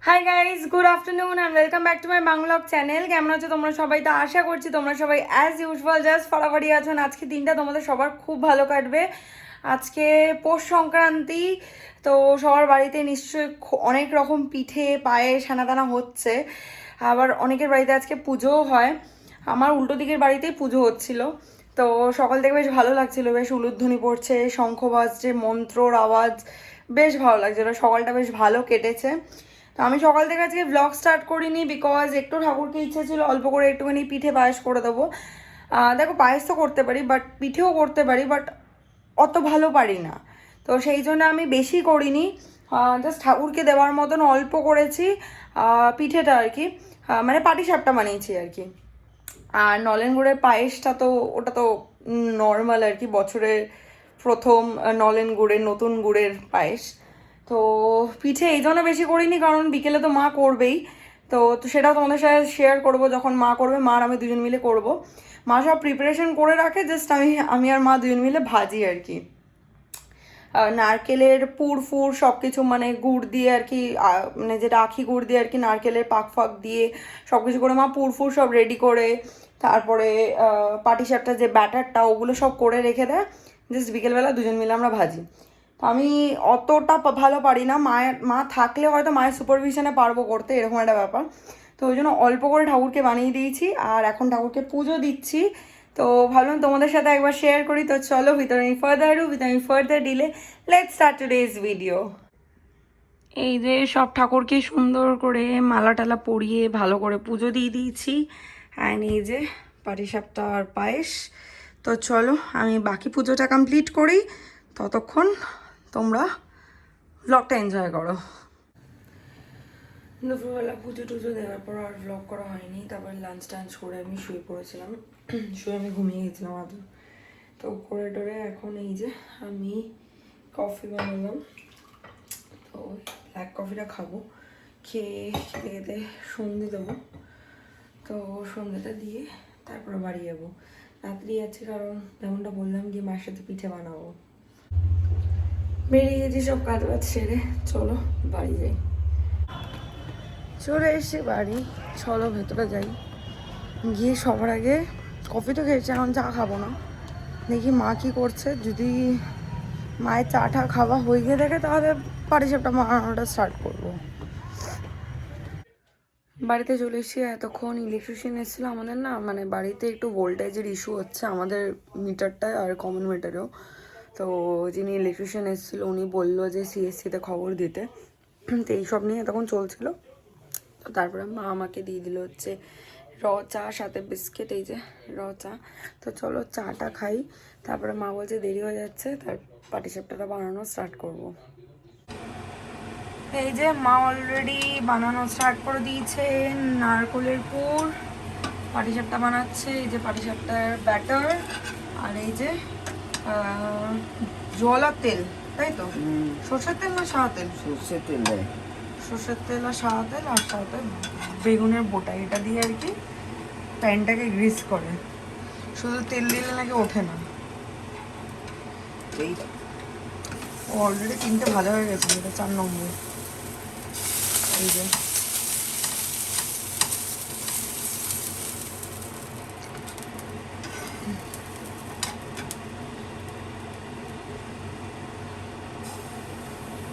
High guys, good afternoon and welcome back to my vlog channel. কেমন আছো তোমরা সবাই? তো আশা করছি তোমরা সবাই অ্যাজ ইউজুয়াল জাস্ট ফাটাফাটি আছো। আজকে দিনটা তোমাদের সবার খুব ভালো কাটবে। আজকে পৌষ সংক্রান্তি, তো সবার বাড়িতে নিশ্চয়ই অনেক রকম পিঠে পায়েস দানা হচ্ছে। আবার অনেকের বাড়িতে আজকে পুজোও হয়। আমার উল্টো দিকের বাড়িতেই পুজো হচ্ছিল। তো সকাল থেকে বেশ ভালো লাগছিল, বেশ উলুধ্বনি পড়ছে, শঙ্খ বাজছে, মন্ত্রর আওয়াজ, বেশ ভালো লাগছিল। সকালটা বেশ ভালো কেটেছে। তো আমি সকাল থেকে আজকে ব্লগ স্টার্ট করিনি, বিকজ একটু ঠাকুরকে ইচ্ছে ছিল অল্প করে একটুখানি পিঠে পায়েস করে দেবো। দেখো, পায়েস তো করতে পারি, বাট পিঠেও করতে পারি, বাট অত ভালো পারি না। তো সেই জন্য আমি বেশি করিনি, জাস্ট ঠাকুরকে দেওয়ার মতন অল্প করেছি পিঠেটা আর কি। মানে পাটিসাপটা বানিয়েছি আর কি। আর নলেন গুড়ের পায়েসটা তো ওটা তো নর্মাল আর কি, বছরের প্রথম নলেন গুড়ের নতুন গুড়ের পায়েস। তো পিঠে এই জন্য বেশি করিনি, কারণ বিকেলে তো মা করবেই। তো তো সেটাও তোমাদের সাথে শেয়ার করবো, যখন মা করবে মা আর আমি দুজন মিলে করব। মা সব প্রিপারেশন করে রাখে, জাস্ট আমি আর মা দুজন মিলে ভাজি আর কি। নারকেলের পুর ফুর সব কিছু, মানে গুড় দিয়ে আর কি, মানে যেটা আখি গুড় দিয়ে আর কি, নারকেলের পাক ফাক দিয়ে সব কিছু করে মা পুর ফুর সব রেডি করে, তারপরে পাটিসাপটা যে ব্যাটারটা ওগুলো সব করে রেখে দেয়। জাস্ট বিকেলবেলা দুজন মিলে আমরা ভাজি। তো আমি অতটা ভালো পারি না, মা থাকলে হয়তো মায়ের সুপারভিশনে পারবো করতে, এরকম একটা ব্যাপার। তো ওই জন্য অল্প করে ঠাকুরকে বানিয়ে দিয়েছি, আর এখন ঠাকুরকে পুজো দিচ্ছি। তো ভাবলাম তোমাদের সাথে একবার শেয়ার করি। তো চলো, with further delay, let's start today's video. এই যে সব ঠাকুরকে সুন্দর করে মালা টালা পরিয়ে ভালো করে পুজো দিয়ে দিয়েছি। অ্যান্ড এই যে পাটিসাপটা আর পায়েস। তো চলো আমি বাকি পুজোটা কমপ্লিট করি, ততক্ষণ তোমরা ব্লগটা এনজয় করো। দুপুরবেলা পুজো টুজো দেওয়ার পর আর ব্লগ করা হয়নি। তারপর লাঞ্চ টাঞ্চ করে আমি শুয়ে পড়েছিলাম, শুয়ে আমি ঘুমিয়ে গেছিলাম আদৌ। তো করে টোরে এখন এই যে আমি কফি বানালাম, তো ব্ল্যাক কফিটা খাবো। খেয়ে খেতে সন্ধে দেবো। তো সন্ধ্যেটা দিয়ে তারপরে বাড়ি যাবো। রাত্রি আছে, কারণ যেমনটা বললাম গিয়ে মায়ের সাথে পিঠে বানাবো। বেরিয়ে গেছি সব কাজ বাজ সেরে, চলো বাড়ি যাই। চলে এসে বাড়ি, চলো ভেতরে যাই। গিয়ে সবার আগে কফি তো খেয়েছি, এখন চা খাবো না। দেখি মা কি করছে, যদি মায়ের চাটা খাওয়া হয়ে গিয়ে দেখে তাহলে পাটিসাপটা বানানোটা স্টার্ট করবো। বাড়িতে চলে এসেছি। এতক্ষণ ইলেকট্রিশিয়ান এসেছিলো আমাদের, না মানে বাড়িতে একটু ভোল্টেজের ইস্যু হচ্ছে আমাদের মিটারটায় আর কমন মিটারেও। তো যিনি ইলেকট্রিশিয়ান এসেছিলো উনি বললো যে সিএসসিতে খবর দিতে। তো এইসব নিয়ে তখন চলছিল। তো তারপরে মা আমাকে দিয়ে দিল হচ্ছে র চা সাথে বিস্কিট, এই যে র চা। তো চলো চাটা খাই, তারপরে মা বলছে দেরি হয়ে যাচ্ছে, তার পাটিসাপটাটা বানানো স্টার্ট করব। এই যে মা অলরেডি বানানো স্টার্ট করে দিয়েছে, নারকেলের পুর পাটিসাপটা বানাচ্ছে। এই যে পাটিসাপটার ব্যাটার, আর এই যে জল আর তেল, তাই তো? সর্ষের তেল না সাদা তেল? সর্ষের তেল দেয়। সর্ষের তেল আর সাদা তেল, আর সাথে বেগুনের বোটা, এটা দিয়ে আর কি প্যানটাকে গ্রিস করে। শুধু তেল দিলে নাকি ওঠে না। এই অলরেডি তিনটে ভালো হয়ে গেছে, এটা 4 নম্বর। এই যে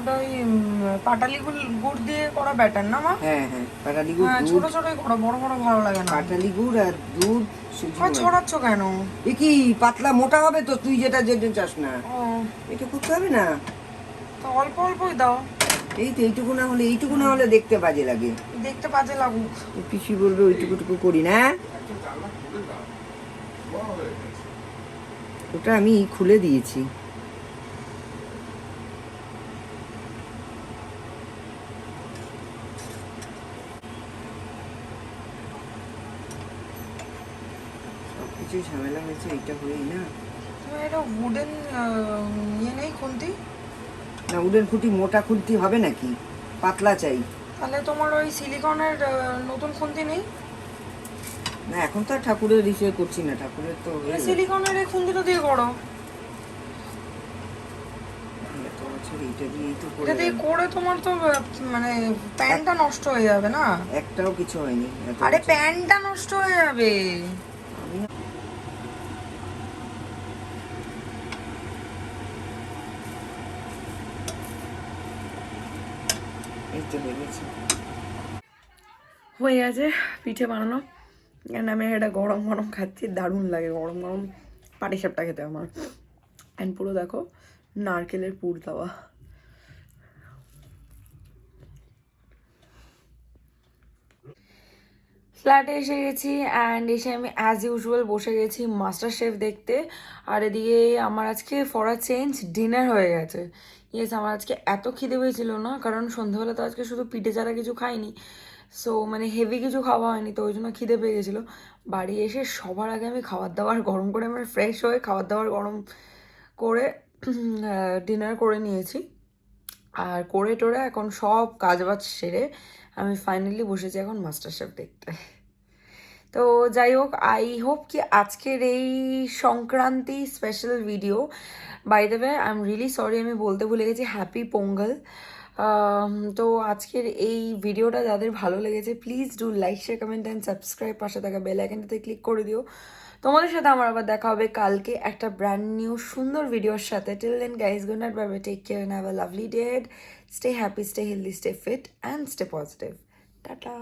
ওটা ওই পাটালি গুড় দিয়ে করা ব্যাটার না মা? হ্যাঁ হ্যাঁ, পাটালি গুড়, হ্যাঁ, ছোট ছোটই করো, বড় বড় ভালো লাগে না। পাটালি গুড় আর দুধ ছড়াচ্ছ কেন? এ কি পাতলা মোটা হবে তো, তুই যেটা যেটা চাস না ও, এটা করতে হবে না। তো অল্প অল্পই দাও। এই তো এইটুকু না হলে দেখতে বাজে লাগে। দেখতে বাজে লাগুক। পিসি বলবে ওইটুকুটুকু করি না। ওটা আমি খুলে দিয়েছি। সবকিছু ঝামেলা হয়েছে, এইটা হয়েই না। এটা উডেন ইয়ে নেই খুন্তি? না, উডেন খুঁটি, মোটা খুঁটি হবে নাকি? পাতলা চাই। তাহলে তোমার ওই সিলিকনের নতুন খুন্তি নেই? না, এখন তো আর ঠাকুরের বিষয় করছি না, ঠাকুরের তো সিলিকনের এই খুন্তিটা দিয়ে করো। বছর এইটা দিয়েই তো করে এটা দিয়ে করে তোমার তো মানে প্যান্টটা নষ্ট হয়ে যাবে না? একটাও কিছু হয়নি আরে প্যান্টটা নষ্ট হয়ে যাবে। আমি না এই তো লেগেছে। হয়ে গেছে পিঠে বানানো। অ্যান্ড আমি এটা গরম গরম খাচ্ছি, দারুণ লাগে গরম গরম পাটিসাপটা খেতে আমার। অ্যান্ড পুরো দেখো নারকেলের পুর দেওয়া। ফ্ল্যাটে এসে গেছি অ্যান্ড এসে আমি অ্যাজ ইউজুয়াল বসে গেছি মাস্টার শেফ দেখতে। আর এদিকে আমার আজকে ফর আ চেঞ্জ ডিনার হয়ে গেছে। ইয়েস, আমার আজকে এত খিদে পেয়েছিল না, কারণ সন্ধ্যাবেলা তো আজকে শুধু পিঠে ছাড়া কিছু খাইনি। সো মানে হেভি কিছু খাওয়া হয়নি, তো ওই জন্য খিদে পেয়ে গেছিলো। বাড়ি এসে সবার আগে আমি খাবার দাবার গরম করে, আমার ফ্রেশ হয়ে খাবার দাবার গরম করে ডিনার করে নিয়েছি। আর করে টোরে এখন সব কাজবাজ সেরে আমি ফাইনালি বসেছি এখন মাস্টার শেফ দেখতে। তো যাই হোক, আই হোপ কি আজকের এই Sankranti special video, by the way I am really sorry আমি বলতে ভুলে গেছি হ্যাপি পোঙ্গল। তো আজকের এই ভিডিওটা যাদের ভালো লেগেছে please do like share comment and subscribe, পাশে থাকা বেল আইকনটাতে ক্লিক করে দিও। তোমাদের সাথে আমার আবার দেখা হবে কালকে একটা ব্র্যান্ড নিউ সুন্দর ভিডিওর সাথে। Till then guys, good night, bye bye, take care and have a lovely day. Stay happy, stay healthy, stay fit and stay positive. Tata.